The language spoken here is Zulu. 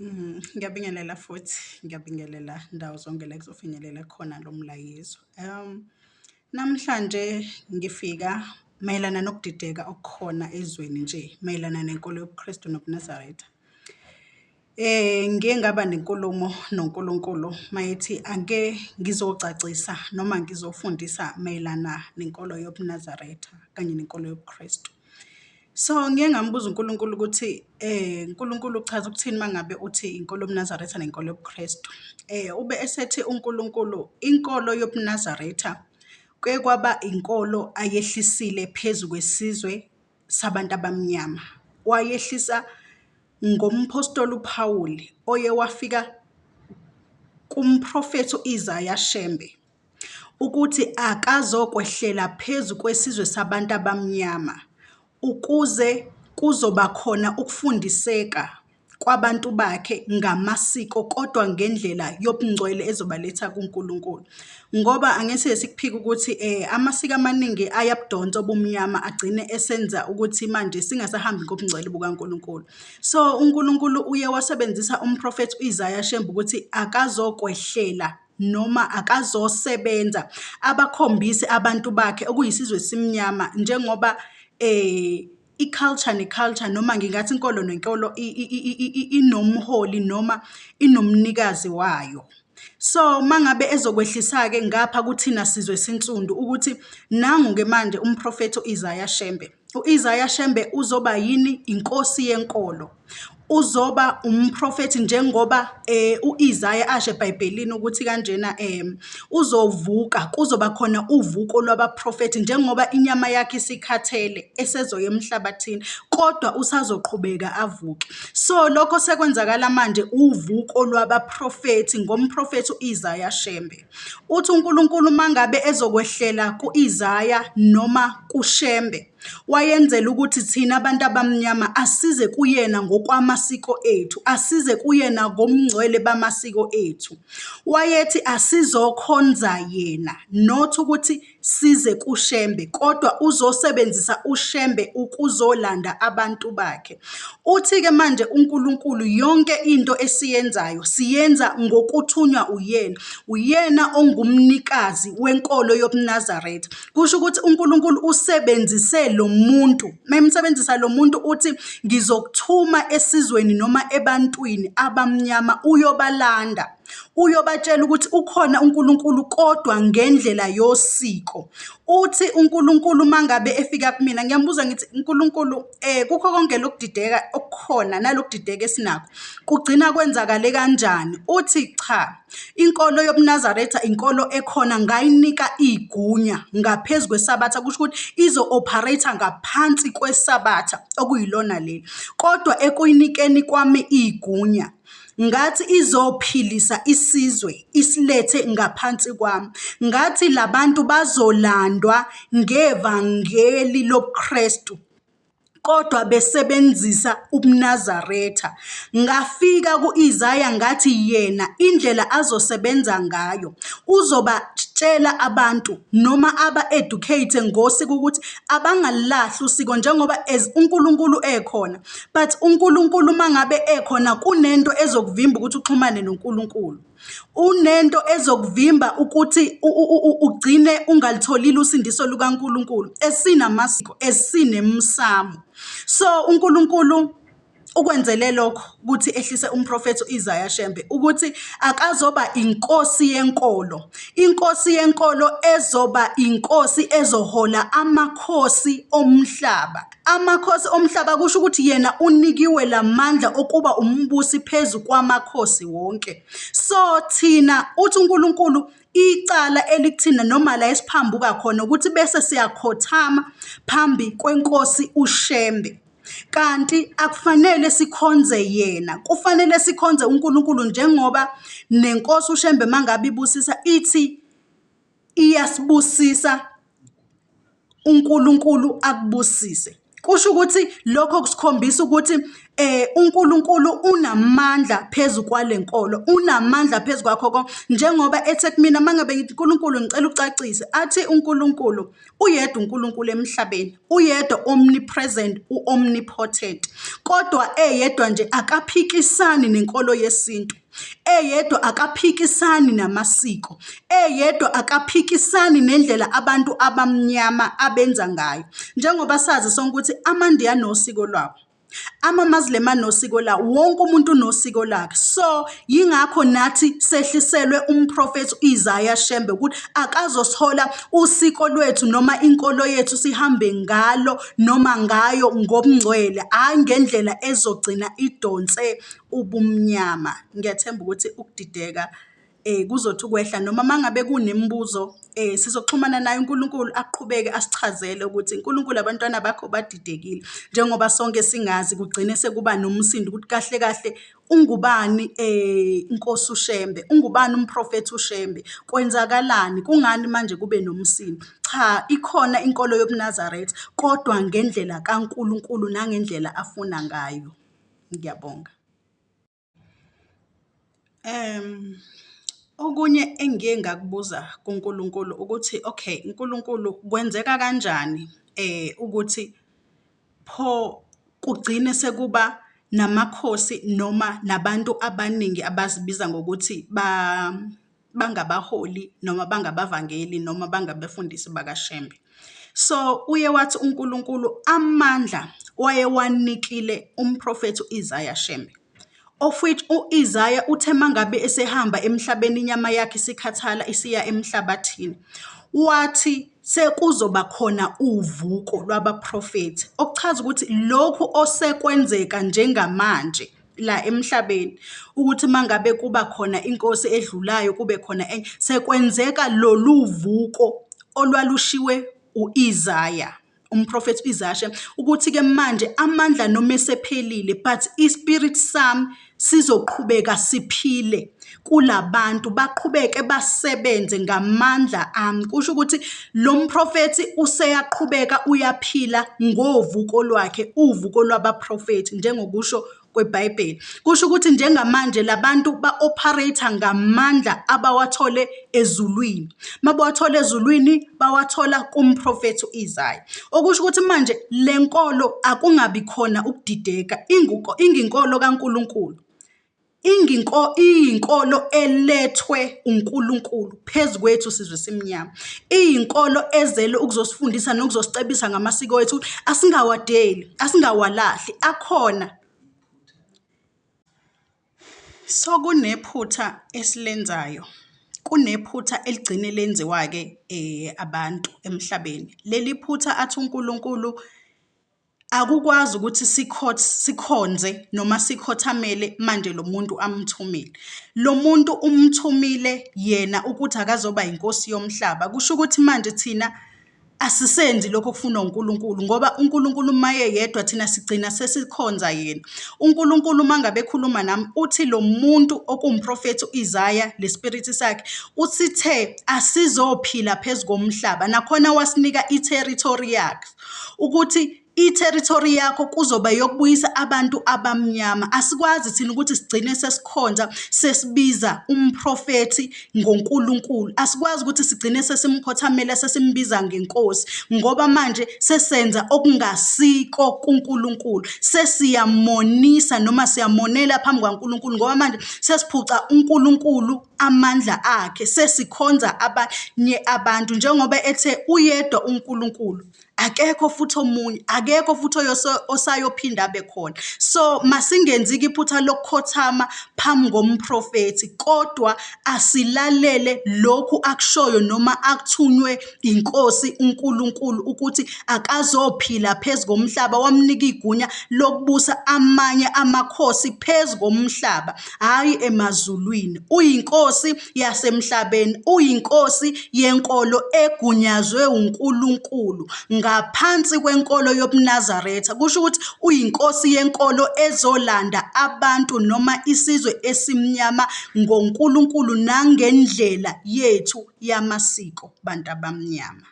Ngiyabingelela futhi ngiyabingelela ndawo zonke la kuzofinyelela khona lo mlayezo. Namhlanje ngifika mayelana nokudideka okukhona ezweni nje mayelana nenkolo yobuKristu nobuNazaretha. Ngike ngaba nenkulumo noNkulunkulu mayethi ake ngizocacisa noma ngizofundisa mayelana nenkolo yobuNazaretha kanye nenkolo yobuKristu. So ngike ngambuza uNkulunkulu ukuthi uNkulunkulu uchaza ukuthini mangabe uthi inkolo yobuNazaretha nenkolo yobuKristu. Ube esethi uNkulunkulu inkolo yobuNazaretha kuye kwaba inkolo ayehlisile phezu kwesizwe sabantu abamnyama. Wayehlisa ngomphostoli uPhawuli oye wafika kumprofethi Isaiah Shembe ukuthi akazokwehlela phezu kwesizwe sabantu abamnyama ukuze kuzoba khona ukufundiseka kwabantu bakhe ngamasiko kodwa ngendlela yobungcwele ezobaletha kuNkulunkulu. Ngoba angeke sikuphike ukuthi amasiko amaningi ayabudonsa obumnyama agcine esenza ukuthi manje singasahambi ngobungcwele bukaNkulunkulu. So uNkulunkulu uye wasebenzisa umprofethi Isaiah Shembe ukuthi akazokwehlela noma akazosebenza abakhombise abantu bakhe okuyisizwe simnyama njengoba i-culture ne-culture noma ngingathi inkolo nenkolo inomholi noma inomnikazi wayo. So mangabe ezokwehlisa-ke ngapha kuthina sizwe sinsundu ukuthi nangu-ke manje umprofethi Isaiah Shembe. U-Isaiah Shembe uzoba yini? Inkosi yenkolo. Uzoba umprofethi njengoba u-Isaiah asho eBhayibhelini ukuthi kanjena uzovuka, kuzoba khona uvuko lwabaprofethi njengoba inyama yakhe isikhathele esezoya emhlabathini kodwa usazoqhubeka avuke. So lokho sekwenzakala manje uvuko lwabaprofethi ngomprofethi u-Isaiah Shembe. Uthi uNkulunkulu mangabe ezokwehlela ku-Isaiah noma kuShembe wayenzela ukuthi thina abantu abamnyama asize kuyena ngokwamasiko ethu, asize kuyena ngomngcwele bamasiko ethu. Wayethi asizokhonza yena, not ukuthi size kuShembe, kodwa uzosebenzisa uShembe ukuzolanda abantu bakhe. Uthi-ke manje uNkulunkulu yonke into esiyenzayo siyenza ngokuthunywa uyena. Uyena ongumnikazi wenkolo yobuNazaretha. Kusho ukuthi uNkulunkulu usebenzise lo muntu. Memsebenzisa lo muntu uthi ngizokuthuma esizweni noma ebantwini abamnyama uyobalanda. Uyobatshela ukuthi ukhona uNkulunkulu kodwa ngendlela yosiko. Uthi uNkulunkulu mangabe efika kumina ngiyambuza ngithi uNkulunkulu kukho konke lokudideka okukhona nalokudideka esinakho kugcina kwenzakale kanjani? Uthi cha, inkolo yobuNazaretha inkolo ekhona ngayinika igunya ngaphezulu kwesabatha kusho ukuthi izo-operate ngaphansi kwesabatha okuyilona leli. Kodwa ekuyinikeni kwami igunya ngathi izophilisa isizwe isilethe ngaphansi kwami. Ngathi labantu bazolandwa ngevangeli lobuKristu kodwa besebenzisa ubuNazaretha. Ngafika ku-Isaiah ngathi yena indlela azosebenza ngayo uzobatshela abantu noma aba-educate ngosiko ukuthi abangalahli usiko njengoba as uNkulunkulu ekhona. But uNkulunkulu mangabe ekhona kunento ezokuvimba ukuthi uxhumane noNkulunkulu. Unento ezokuvimba ukuthi ugcine ungalitholile usindiso lukaNkulunkulu esinamasiko esinemsamo. So uNkulunkulu ukwenzele lokho ukuthi ehlise umprofethi uIsaiah Shembe ukuthi akazoba inkosi yenkolo. Inkosi yenkolo ezoba inkosi ezohola amakhosi omhlaba. Amakhosi omhlaba kusho ukuthi yena unikiwe lamandla okuba umbusi phezu kwamakhosi wonke. So thina uthi uNkulunkulu icala elikuthina noma la esiphambuka khona ukuthi bese siyakhothama phambi kwenkosi uShembe. Kanti akufanele sikhonze yena, kufanele sikhonze uNkulunkulu njengoba nenkosi uShembe mangabe ibusisa ithi iyasibusisa uNkulunkulu akubusise. Kusho ukuthi lokho kusikhombisa ukuthi uNkulunkulu unamandla phezu kwale nkolo, unamandla phezu kwakho konke. Njengoba ethe kumina uma ngabe ngithi uNkulunkulu ngicela ucacise, athi uNkulunkulu uyedwa uNkulunkulu emhlabeni, uyedwa omnipresent, u-omnipotent, kodwa eyedwa nje akaphikisani nenkolo yesintu. Eyedwa akaphikisani namasiko, eyedwa akaphikisani nendlela abantu abamnyama abenza ngayo. Njengoba sazi sonke ukuthi amaNdiya anosiko lwabo, amaMuslim anosiko lawo, wonke umuntu unosiko lakhe. So yingakho nathi sehliselwe umprofethi Isaiah Shembe ukuthi akazosithola usiko lwethu noma inkolo yethu sihambe ngalo noma ngayo ngobungcwele, hhayi ngendlela ezogcina idonse ubumnyama. Ngiyathemba ukuthi ukudideka kuzothi ukwehla, noma uma ngabe kunemibuzo sizoxhumana naye uNkulunkulu aqhubeke asichazele ukuthi uNkulunkulu abantwana bakho badidekile. Njengoba sonke singazi kugcine sekuba nomsindo ukuthi kahle kahle ungubani Nkosi uShembe, ungubani umprofethi uShembe, kwenzakalani, kungani manje kube nomsindo? Cha, ikhona inkolo yobuNazaretha kodwa ngendlela kaNkulunkulu nangendlela afuna ngayo. Ngiyabonga. Okunye engiye ngakubuza kuNkulunkulu ukuthi okay, uNkulunkulu kwenzeka kanjani ukuthi pho kugcine sekuba namakhosi noma nabantu abaningi abazibiza ngokuthi bangabaholi noma bangabavangeli noma bangabefundisi bakaShembe. So uye wathi uNkulunkulu amandla wayewanikile umprofethi Isaiah Shembe, of which u-Isaiah uthe mangabe esehamba emhlabeni inyama yakhe isikhathala isiya emhlabathini, wathi sekuzoba khona uvuko lwabaprofethi, okuchaza ukuthi lokhu osekwenzeka njengamanje la emhlabeni, ukuthi mangabe kuba khona inkosi edlulayo kube khona enye, sekwenzeka lolu vuko olwalushiwe u-Isaiah, umprofethi Isaiah, ukuthi-ke manje amandla noma esephelile but ispirit sami sizoqhubeka siphile kulabantu, baqhubeke basebenze ngamandla ami. Kusho ukuthi lo mprofethi useyaqhubeka uyaphila ngovuko lwakhe, uvuko lwabaprofethi njengokusho kweBhayibheli. Kusho ukuthi njengamanje labantu ba-operate ngamandla abawathole ezulwini, mabawathola ezulwini bawathola kumprofethi Isaiah. Okusho ukuthi manje le nkolo akungabi khona ukudideka, inginkolo kaNkulunkulu, iyinkolo elethwe uNkulunkulu phezu kwethu sizwe simnyama, iyinkolo ezele ukuzosifundisa nokuzosicebisa ngamasiko ethu, asingawadeli, asingawalahli, akhona. So kunephutha esilenzayo, kunephutha eligcine lenziwa-ke abantu emhlabeni. Leli phutha athi uNkulunkulu akukwazi ukuthi sikhonze noma sikhothamele manje lo muntu amthumile. Lo muntu umthumile yena ukuthi akazoba inkosi yomhlaba. Kusho ukuthi manje thina asisenzi lokho kufunwa uNkulunkulu, ngoba uNkulunkulu maye yedwa thina sigcina sesikhonza yena. uNkulunkulu mangabe ekhuluma nami uthi lo muntu okumprofethi Isaiah lesipirithi sakhe usithe asizophila phezu komhlaba, nakhona wasinika iterritory yakhe ukuthi iterritory yakho kuzoba yokubuyisa abantu abamnyama. Asikwazi thina ukuthi sigcine sesikhonza sesibiza umprofethi ngoNkulunkulu, asikwazi ukuthi sigcine sesimkhothamela sesimbiza ngenkosi, ngoba manje sesenza okungasiko kuNkulunkulu, sesiyamonisa noma siyamonela phambi kwaNkulunkulu, ngoba manje sesiphuca uNkulunkulu amandla akhe, sesikhonza abanye abantu njengoba ethe uyedwa uNkulunkulu, akekho futhi omunye, akekho futhi osayophinda abe khona. So masingenzi-ke iphutha lokukhothama phambi komprofethi, kodwa asilalele lokhu akushoyo noma akuthunywe inkosi uNkulunkulu ukuthi akazophila phezu komhlaba, wamnika igunya lokubusa amanye amakhosi phezu komhlaba, hhayi emazulwini. Uyinkosi yasemhlabeni, uyinkosi yenkolo egunyazwe uNkulunkulu ngaphansi kwenkolo yobuNazaretha. Kusho ukuthi uyinkosi yenkolo ezolanda abantu noma isizwe esimnyama ngoNkulunkulu nangendlela yethu yamasiko, bantu abamnyama.